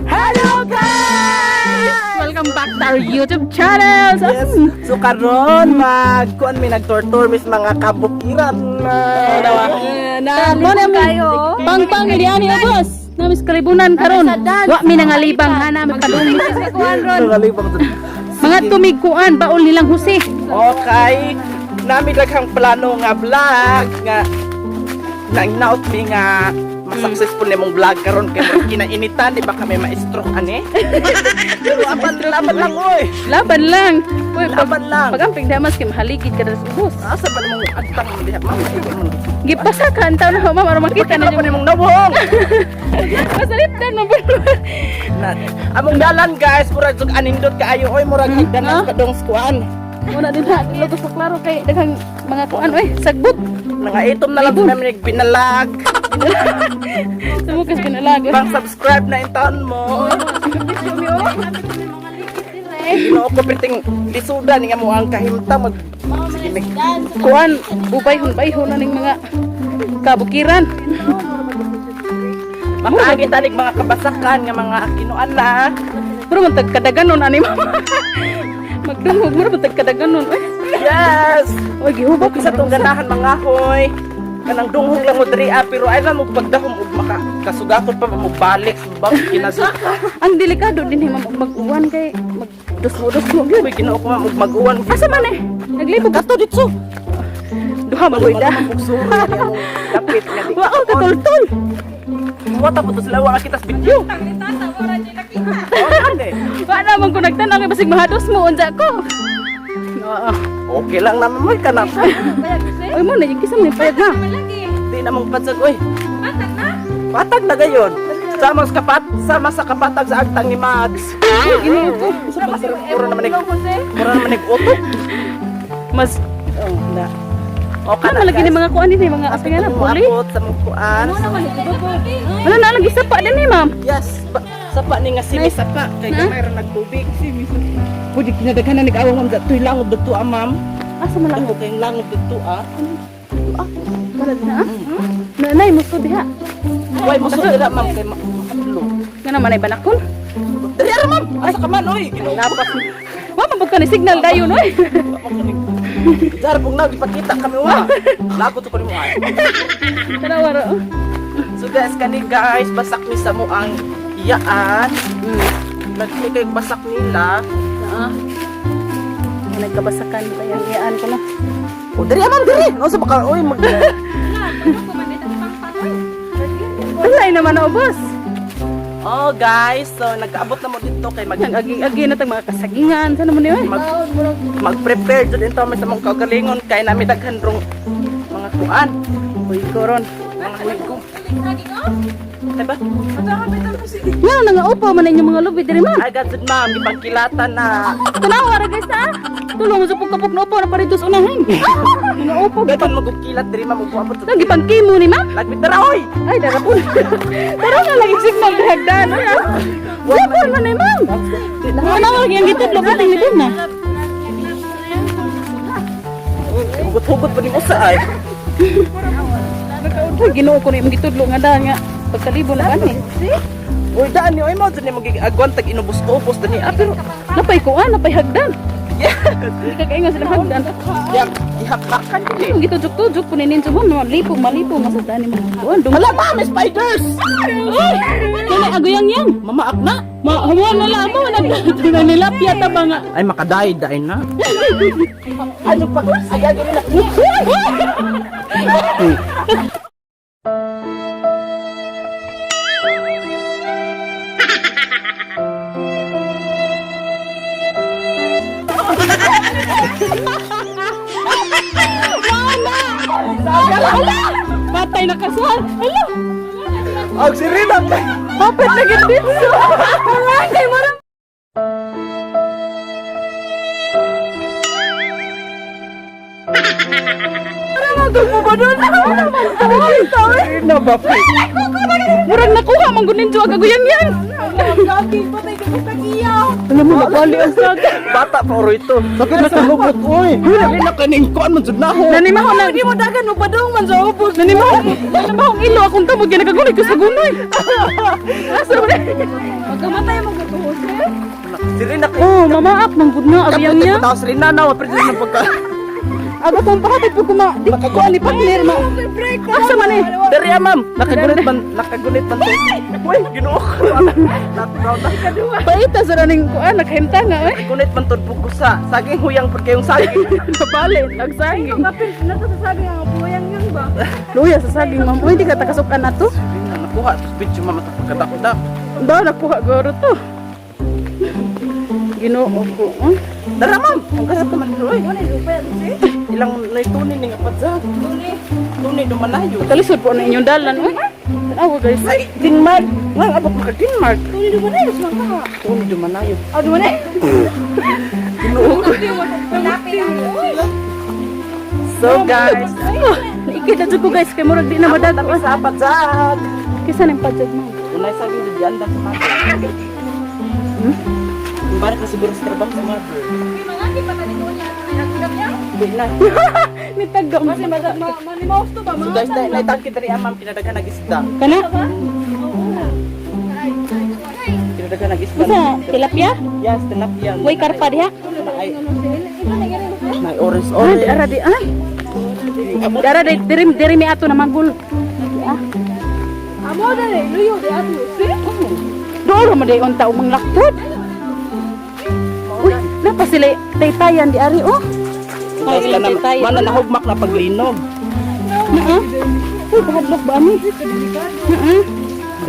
Hello guys! Welcome back to our YouTube channel. Yes, so karon magkuan mi nagtortor mis mga kabukiran na. Mo na kayo. Pang di ani boss. Namis kalibunan karon. Wa mi nangalibang hana mi kadumi sa kuan ron. Mga tumiguan baol nilang husi. Okay. Nami daghang plano nga vlog nga nainaot mi nga successful nimong vlog karon kay kinainitan di ba kami ma-stroke ani? Laban lang oy. Laban lang. Uy, Laban lang. Pagamping damas kay mahaligid ka sa boss. Asa ba namang agtang mo diha mama ikaw mo. Gipasa ka antaw na mama para makita na Kita nimong nawong. Masalitan mo ba? Na among dalan guys murag jud anindot kaayo oy murag higdanas kadong skuan. Muna din ha, lugos pa klaro kay daghang mga kuan oy, sagbot. Mga itom na lang sa namin binalag. Sumukas pinalag. Bang subscribe na intaon mo. Ginoo ko perting lisudan nga mo ang kahimta mag sige mig Kuan, ubay-hun na ning mga kabukiran. makaagi tanig mga kabasakan nga mga kinuan na. Pero man tagkadaganon ani mama. Magdungog mo man tagkadaganon. Yes. Oy, gihubok Sa tong ganahan mga hoy. Kanang dunghog lang mo diri pero ay lang mo pagdahom ug makasugakot pa mo balik bang kinasuk. Ang delikado din mag-uwan kay magdus-dos mo gyud. Uy ginoo ko mag-uwan. Asa man eh? Naglibog ato dito. Duha man boy da. Kapit nga di. Wow, katultol. Wata po to sila wa kita sa video. Wa naman ko nagtanaw kay basig mahados mo unsa ko. Okay lang naman mo ka na. Oy mo na yung kisam ni payag na. Di na mong patsag oy. Patag na gayon. Sama sa kapatag sa agtang ni Max. Gini ko. Mura naman nag-utok. Mas Na. O ano lagi ni mga kuan din mga asingan na puli. Apot sa mong kuan. Wala na lagi sapa din ni ma'am. Yes. Sapa ni nga simi sapa. Kaya mayroon nagtubig. Pwede kinadaghan na nag-awang mga tuy langob dito ma'am. Asa man lang Langob kayong langob dito wala na. Nanay mo to diha. Why mo sa dira ma'am kay ma'am. Nga naman ay banakon. Dali ara ma'am. Asa ka man oy. Ginapas ni. Wa mabog ka ni signal dayon oy. Jar pug nagipakita kami wa. Lagot ko ni mo ay. Tanawa ro. So guys, kani guys, basak ni sa mo ang iyaan. Nagkini kay basak nila. Nagkabasakan pa yung iyaan ko na. O diri amam diri. O sa baka oy mag Wala naman ako boss. Oh guys, so nagkaabot na mo dito kay Agi na tag mga kasagingan. Sana mo niyo eh. mag-prepare jud into sa mga kagalingon kay nami daghan rong mga kuan. Uy, koron. Mga ligo. Diba? Nga na nga upo man inyong mga lubi diri ma'am. I got it ma'am, ipagkilatan na. Tanawa ra guys ha. Tulong mo sa pagkapok na upo na paritos unahan. Mga upo Dapat magkilat diri ma'am upo to. lagi pagkimo ni ma'am. Lagbit dara oy. Ay darapon. Tara na lagi signal dihagdan. Wala man ni ma'am. Tanawa lagi ang gitid labuting ni din na. Hugot-hugot pa ni usa ay. Uy, ginoo ko na yung gitudlo nga dahil nga pagkalibo na ani. Uy daan ni oy mo dili magagwan tag inubos ko ubos dani. Pero napay ko napay hagdan. Yeah. Hindi ka kainga sila hagdan. Yak ihak-hakan dili. Ang gitujuk-tujuk ko ninin sa mo, malipong masagdan ni mo. Doon, doon. Hala ma'am, spiders. Kaya aguyang yan. Mamaak na. Hawa na lang mo, nilapya ta ba nga. Ay makadaay na. Ano pa? Ayagin na. Patay na kasal. Hala. Og si Rina. Mapit na gandito. Kay marang. Marang mo ba doon? Rina ba? Murag nakuha man gunin jo aguyang yan. Alam mo, nabali ang saga. Bata pa oro ito. Bakit nakalubot, oy? Hindi na kaningkuan mo dyan na ho. Nanimaho na. Hindi mo dagan mo padung man sa ubos. Nanimaho ang ilo akong tamog yan nakagunay ko sa gunoy. Asa mo na? Magkamatay mo gutuhos eh. Sirina kayo. Oh, mamaap ng gudno abiyang niya. Tapos rin na, wapres na pagka. Aga kung pakatay po kuma. Di ko ani partner mo. Asa man eh. Dari ma'am, nakagunit man to. Uy, Ginoo ko. Natural na. Paita sa raning kuan nakahimta nga eh. Nakagunit man to pugo sa saging huyang pag kayong saging. Nabali, nagsaging. Kapit na to sa saging ang buyang yun ba? Luya sa saging ma'am. Uy, di ka takasukan na to. Na nakuha tapos video mama to pagkadakudak. Ba, nakuha goro to. Ginoo ko. Dara ma'am, ang kasap naman nilo eh. Ano yung lupa yan si? Ilang naitunin ni apat sa. Tuni dumalayo. Kalisod po na inyong dalan. Uy, tanawa guys. Ay, Denmark. Nga abot maka Denmark. Tuli naman na yung mga. Tuni dumalayo. Oh, di ba na? Ginoo ko. Malapit ang So guys, Ikita dyan ko guys, kay murag di na madad madad. kami sa apat sa. Kisa nang padjad mo. Unay sabi di dianda sa mother. Imbara ka siguro sa trabaho sa mother. Mangaki pa tadi ko niya. Pinagkudap niya. Di na. Nitagam. Kasi manimaos to ba? So guys, naitangkit rin amam pinadagan nag-isda. Kana? Pinadagan nag-isda. Masa, tilapia? Yes, tilapia. Way karpa diha? Ay, Ito na gano'n. may orange Ay, orange. dara di ay. Dara di diri mi ato na magul. Amo na rin. Luyo di ato. Si? Doro man day unta umang laktod. Uy, napa sila taytayan di ari oh. Ay, ilang taytayan. Mana nahugmak na paglinog. Naa. Uy, bahadlok ba ani? Naa.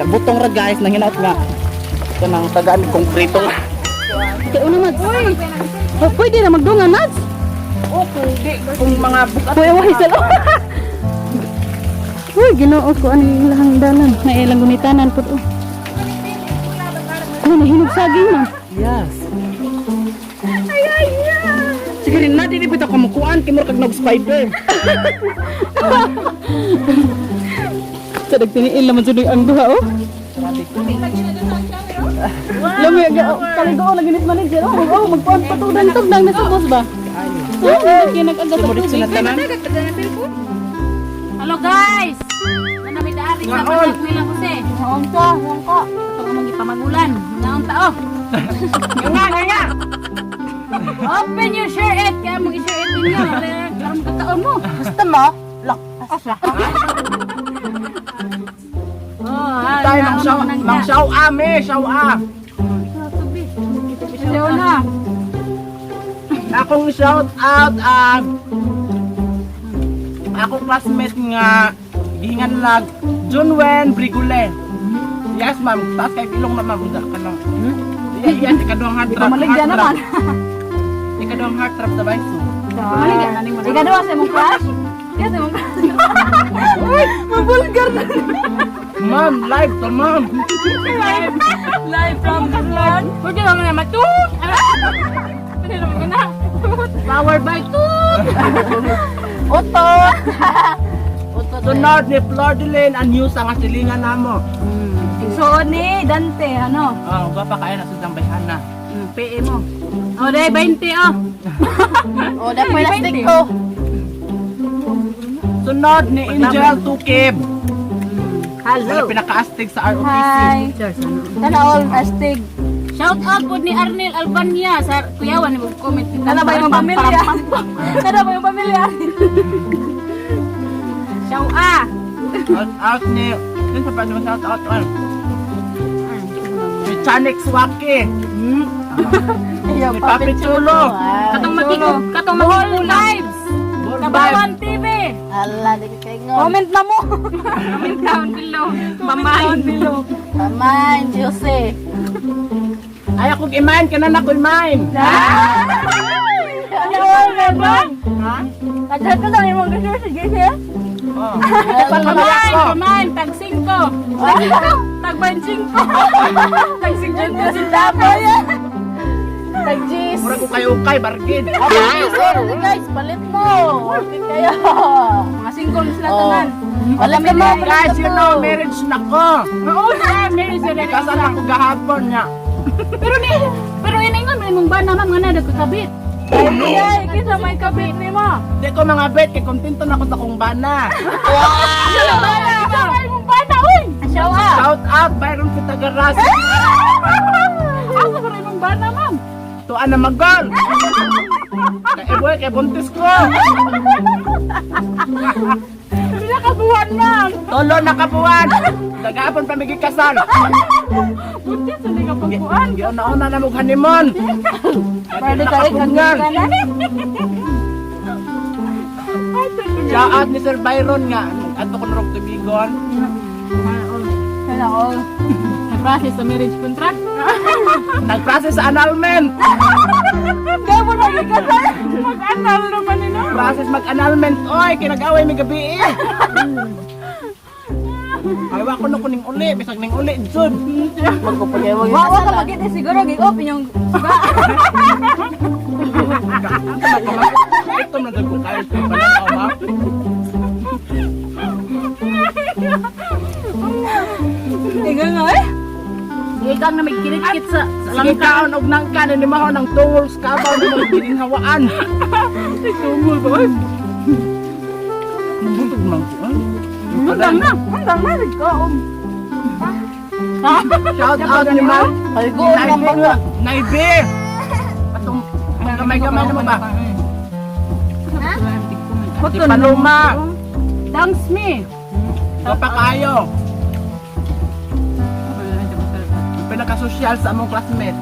Butong ra guys, nang hinaot nga. Kanang tagaan konkreto nga. Kaya una mag. Uy. Oh, pwede na magdungan nads. Okay, kung mga bukas. Uy, wahi sila. Uy, ginoo ko ano yung lahang dalan. Na ilang gunitanan po. Ano, nahinog saging man. Yes. Sige rin na, di bitaw kamukuan, kimur kag nag-spider. Sa nagtiniil naman sa ang duha, oh. Lami, kaligoon na ginit manager, oh. Magpuan patudang-tugdang na sa boss ba? Oh, hindi nag-aga sa Sumulit tubig. sila tanan. Hello guys! Nanami daari sa patak nila kasi. Noong to, noong ko. Ito ko magipamagulan. Noong tao. Nga. Open your share it. Kaya mag-share it ninyo. Karoon kataon mo. Basta mo, lak. Asa. Oh, Tayo mang shaw ame, shaw a. Hello na. Akong shout out akong classmate nga gihingan lag Junwen Brigule. Yes ma'am, taas kay ilong na ma'am uda kanang. Iya ikaduhang heart trap. naman. Ikaduhang heart trap sa bayso. Ika doon sa mong crush? Yes, sa mong crush. Uy, mabulgar na. Ma'am, live to ma'am. Live from the land. Pwede lang na matut. Pwede lang na. Power by tut. Oto. Sunod ni Flordeline ang news ang asilingan namo. So ni Dante, ano? Oh, baba kaya na sudang bayhana. PE mo. O, day, 20 oh. O, dapat plastic ko. Sunod ni Angel Tukib. Hello. Ang pinaka-astig sa ROTC. Hi. Sana all astig. Shout out po ni Arnel Albania sa kuyawan ni comment. Sana ba yung pamilya? Sana ba yung pamilya? Shout out. Shout out ni yun sa paano shout out si Chanik Swaki. Ni Papi Chulo. Katong makikul lives. Kabawan TV. Ala, di ka ingon. Comment na mo. Comment down below. Mamahin below. Pamain, Jose. Ay ako imain ka na ako imain. Ano ba? Ha? Kadhat ka sa imong gasur sa Jesse? Oh. Pamain, tag 5. Tag 25. Tag 50 centavo yan. Tag Jis. Mura ko kayo kay bargid. Guys, palit mo. Okay kayo. Mga single sila tanan. Alam mo, Guys, you know, marriage na ko. Oo na, marriage na rin. Kasal ako gahapon niya. Pero iningon mo imong bana ma'am nga na nagkakabit. Ay, kita may kabit ni mo. Di ko mga bet, kay kontento na ko sa kong bana. Ikaw ay imong bana, uy. Show up. Shout out, Byron Pitagaras. Asa ko rin imong bana ma'am. Tuan na mag-gol. Kay boy, kay buntis ko. Pila ka buwan ma'am. Tolo na kabuan. Dagapon pa migi kasal. Buntis hindi ka pagbuwan. Giyon na una na mong honeymoon. Pwede ka rin Nakapungan. Shout out ni Sir Byron nga. Ato ko narog tubigon. Sana all. Nag-process sa marriage contract. Nag-process sa annulment. Kaya mo lagi ka sa mag-anal naman nila. Process mag-annulment. Oy, kinag-away may gabi eh. Ay, wako na ko ning uli. Bisag ning uli, Jud. Wawa ka magiging siguro gi-open yung suga. Ito na dago kayo sa pananaw, ma. Tingnan nga eh. Igang na may kinikit sa Sige kaon og nangka na nimaho ng tools kabaw na mga gininhawaan. Tungol ba? Butog man ko. Undang na nagkaon. Shout out ni Ma'am. Paliguan ng bangga. Naibe. Atong gamay-gamay naman ba? Di Paloma. Thanks me. Papa kayo. Pinaka-social sa among classmate.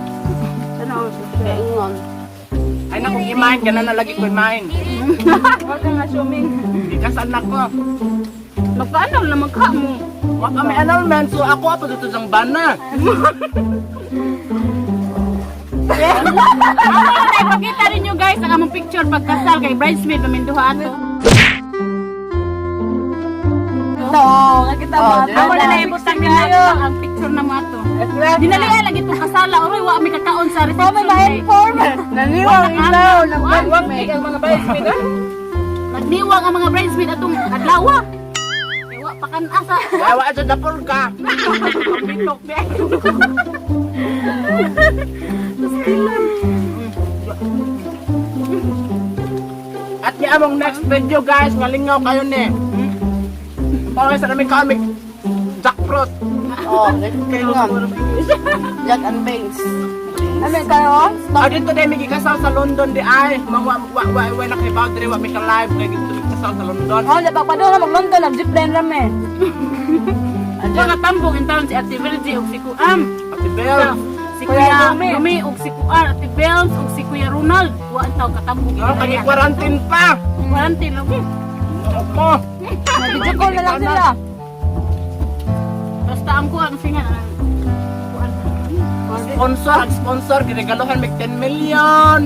Ay na kung imahin, gana na lagi ko imahin. Huwag kang assuming. Ikasal na ko. Magpaano na magka mo? Wag kami annulment, so ako ato dito sang bana. Pakita rin nyo guys ang among picture pagkasal kay bridesmaid paminduha ato. Ito, nakita mo ato. Amo na naibutang kayo ang picture na mo ato. Dinalian lagi itong kasala. Oy, wa mi kakaon sa reception. Kami ma-inform. Naniwang ilaw, nagwag ang mga bridesmaid. Nagniwang ang mga bridesmaid atong adlaw. Wa pakan-asa. Yawa sa dapol ka. Pinok di ay. At ni among next video guys, ngalingaw kayo ni. Pawis sa namin kami. Jackfruit. Oh, kayo nga. Jack and Banks. Ano kayo? Ah, dito din may kasal sa London di ay. Wa na kay boundary wa may ka live kay dito may kasal sa London. Oh, dapat pa doon na mag-London, nag-jeep line rame. Mga tambong in town si Ate Virgie ug si Kuam. Ate Bell. Si Kuya Lumi ug si Kuar, Ate Bells ug si Kuya Ronald. Wa taw katambong. Oh, kay quarantine pa. Quarantine lagi. Opo. Nag-video call na lang sila. Basta ang kuha ang singa. Sponsor, ginagaluhan may 10 million.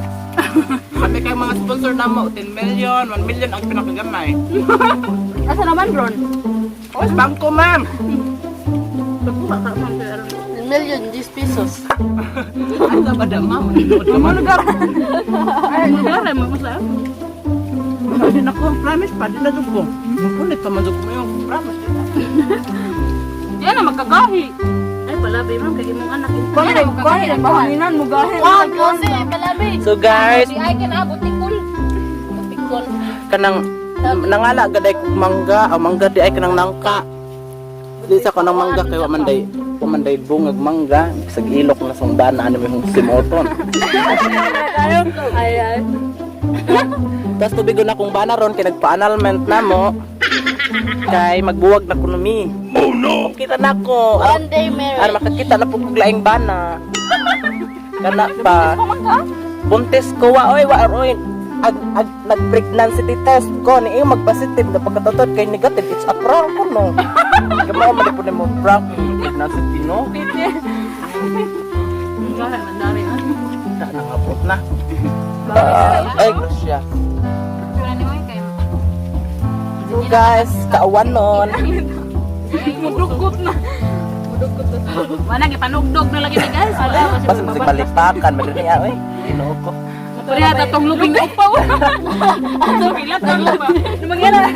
Kami kay mga sponsor na mo, 10 million, 1 million ang pinakagamay. Asa naman, Ron? O, sa bangko, ma'am. Pagkuha ka man. 1 million, 10 pesos. Ano ba da, ma'am? Ano lugar? Ay, lugar ay mo sa. Hindi na ko, promise pa, di na dug ko. Mapunit pa man dug mo yung promise. Yan na magkagahi. Ay, palabi ma'am, kay imong anak. Gahi ang bahanginan mo, gahi. Wow, kasi palabi. So guys, Di ay ka na butikol. Butikol. kanang nangala gaday kog mangga, o mangga di ay kanang nangka. Di sa kanang mangga kay wa man day bungag mangga, bisag ilok na sungdana ano yung simoton. Ay. Tas tubigon na kong bana ron kay nagpa-annulment na mo. Kay magbuwag na kuno mi. Oh no. Kita na ko. One day marriage. Ano makakita na pug laing bana. Kana pa. Buntis ko wa oy. Nag-pregnancy test ko ni magpositive na pagkatotod kay negative, it's a prank ko no. Gamay man po mo prank pregnancy no. Gahi man dami ah. Nangapot na. Ay, siya. So guys, kaawan nun. Mudugot na. Wala gipanugdog na lagi ni guys. Basta masig balipakan, madali niya oy. Ginoo ko. Pariya tatong lubing upaw. Ato pilat na lupa. Mangyara.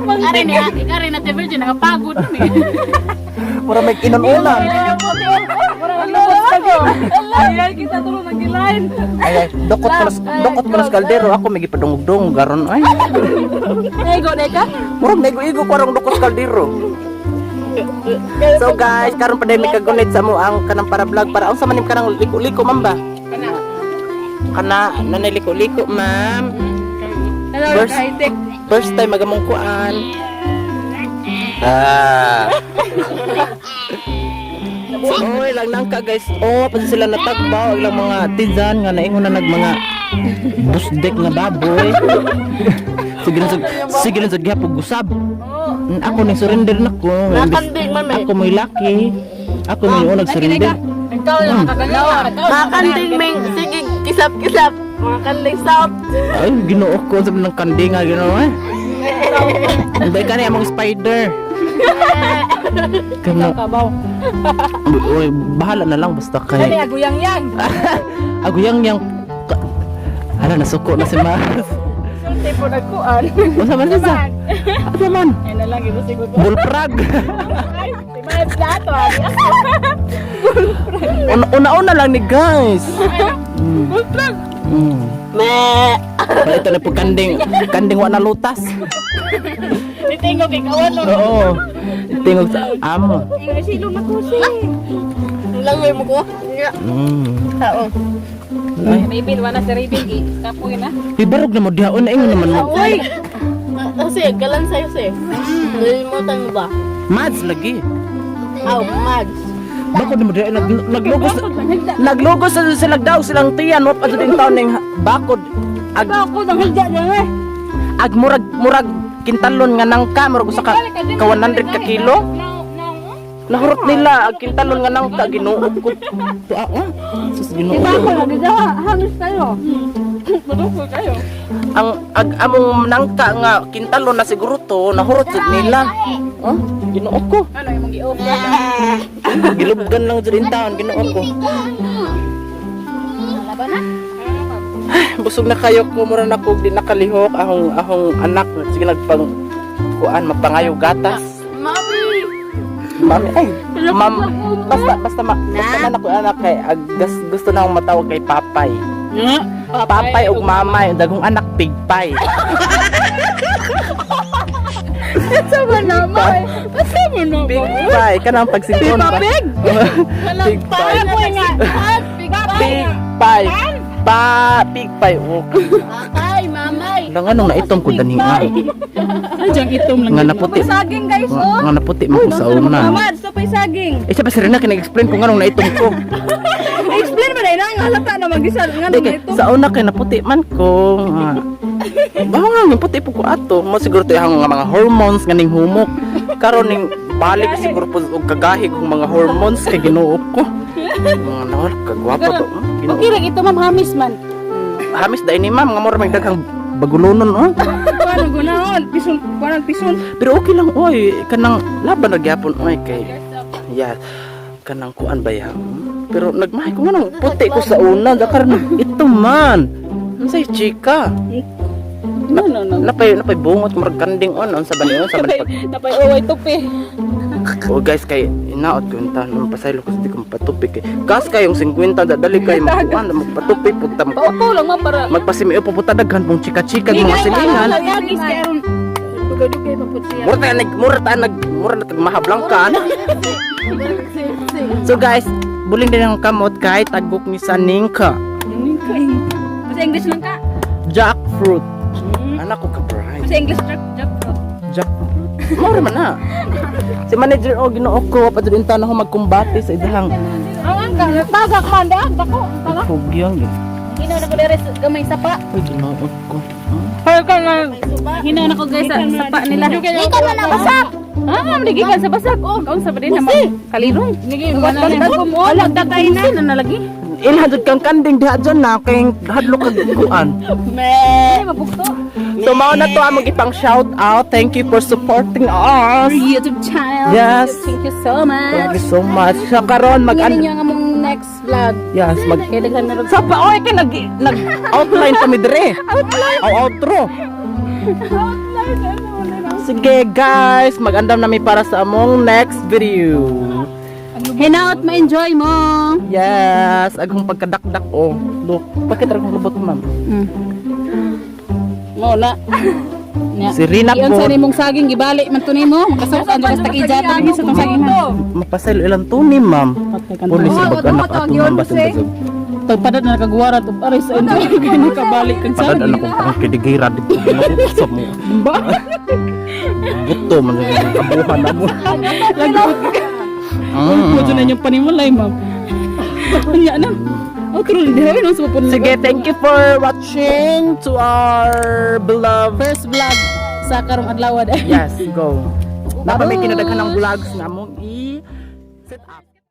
Ari ni ati kare na Virgin nakapagod ni. Pura may kinununan. Pura lubot sa Ayan, kita tulong nag-line. Ay, dokot palas kaldero ako may gipadungog-dungog garon ay. Ego, deka. Murag naigo-igo ko arong dokot kaldero. So guys, karon pa dai may kagunit sa mo ang kanang para vlog para unsa man nim kanang liko-liko ma'am ba? Kana nanay liko-liko ma'am. Hello, high-tech. First time magamong kuan. Oy, lang nang ka guys. Oh, pa sila natagbaw ilang mga tizan nga naingon na nag mga busdek nga baboy. Sige na sa gihapon gusab. Ako ni surrender na ko. Nakanding man Ako mo'y laki. Ako mo'y unang surrender. Ikaw yung makagalawa. Makanding ming sige kisap-kisap. Makanding sap. Ay, ginoo ko sa ng kandinga ginoo eh. Hindi ka na among spider. Kana Kabaw. oy, bahala na lang basta Kani kay. aguyang-yang. Ako yang ala nasuko na si Mas. Sulti po nagkuan. Unsa man sa? Asa man? Ay na lang ito siguro. Bullfrog. Ay, si May plato. Una-una lang ni guys. Bullfrog. Me. Ito na po kanding wa na lutas. Titingog ikaw ano. Oo. Tingog sa amo. Ay, silong na kusi. Langoy mo ko. Tao. Ay, Raven, wala si Raven. Kapoy na. ibarog na mo dihaon na ingon naman mo. Uy! Kasi galan sa'yo si. Nalimutan mo ba? Mads lagi. Aw, Mads. Bako na mo dihaon naglugos sa sila daw silang tiyan wa pa din taon ning bakod. Ag Ako nang higya niya eh. ag murag kintalon nga nangka murag usa ka 100 ka kilo. Nahurot nila ag kintalon nga nangka ginuog ko. Sus ginuog. Ako lagi daw. Halos kayo. Maduko kayo. Ang among nangka nga kintalon na siguro to nahurot jud nila. Oh, ginuog ko. Ano yung mag-i-off? Gilubgan lang jud in taon ginuog ko. Laban na? Busog na kayo ko mura na ko di nakalihok ahong anak sige nagpang kuan mapangayo gatas. Mami ay basta man ako anak kay gusto na akong matawag kay papay. Papay ug mamay dagong anak pigpay. Sama naman. Sama naman. Pigpay kanang pagsingon pa. Pig? Pigpay. Pigpay. Pigpay. Ay, mamay. Lang anong naitom ko daninga. Ay, diyang itom lang. Nga naputi. Saging guys, oh. Nga naputi mo ko sa una. Mamad, so pa'y saging. Eh siya pa si Rina kinag-explain kung anong naitom ko. Explain mo na yun, ang halata na mag-isal. Nga Hindi kay sa una kay naputi man ko. Bawo nga yung puti po ko ato. Mo siguro to yung mga hormones nga ning humok. Karon ning balik siguro po og kagahig ng mga hormones kay ginuop ko. Mga nawal kagwapo to. Okay lang ito, ma'am, hamis man. Hamis dai ni ma'am nga mura may daghang bagulonon oh. Paano gunaon? Pison, parang pison. Pero okay lang oy kanang laban na gyapon oy kay. Yeah. Kanang kuan ba ya? Pero nagmahay ko nga puti ko sa una dakar ito man. Unsay chika? No. Napay bungot murag kanding on sa baniyon sa pag Napay uway tupi. oh guys kay inaot ko unta nung pasaylo ko di ko mapatupik kay gas kayong 50 dadali kay magkuan magpatupik pug tam Paupo lang, ma'am, para... magpasimi upo puta daghan pong chika-chika mga silingan Lagis kayo ron. Pagkadugay pa po siya. mura na tagmahablang ka ano? So guys buling din ang kamot kahit tagok ni sa ningka Kasi English lang ka. jackfruit anak ko ka bright Kasi English jackfruit. jackfruit mura man na si manager o ginoo ko pa din tanan ako magkumbati sa idahang Ang ka, tagak man, daan, dako. Tagak. pugyang yun Hinaw na ko deres gamay sapa. ay ginoo ko Hay ka na. Hinaw na ko guys sa sapa nila. Ikaw na nabasak. Nagigikan sa basag. Kaon sa badin naman. Kalirong. Nagigikan ko mo. Wala tatay na. Sino na lagi? ilhadod kang kanding diha dyan na kay hadlo kag kuan. Ay, mabukto. So mao na to among ipang shout out. Thank you for supporting us. YouTube channel. Yes. Thank you so much. Thank you so much. Sa karon mag Tingnan niyo ang among next vlog. yes, mag Kaya daghan na rin. sa pa oy kay nag outline kami dire. Outro. Sige guys, mag-andam nami para sa among next video. Hinaot ma-enjoy mo. Yes, agong pagkadakdak oh. Look, bakit akong lubot ma'am? Mo na. Nya. Si Rina Iyon po. sa nimong saging gibali man to nimo. Makasukan sa takijata lagi sa tong saging. Mapasaylo ilang tunim ma'am. Pulis Oo, ibag anak tawag ato yun, ma'am basig Jose. basig. Tagpadad na nakaguwara to pare sa enjoy kani kabalik kang Padad saging. anak kong pangkidigira dito sa mo. Ba? Buto man yung kabuhan na mo. Mo na yung panimulay ma'am. Nya na. Oh, truly dihawin ang supon. Sige, thank you for watching to our beloved. First vlog sa karong adlaw. Yes, go. Dapat may kinadaghan ng vlogs na mo i-set up.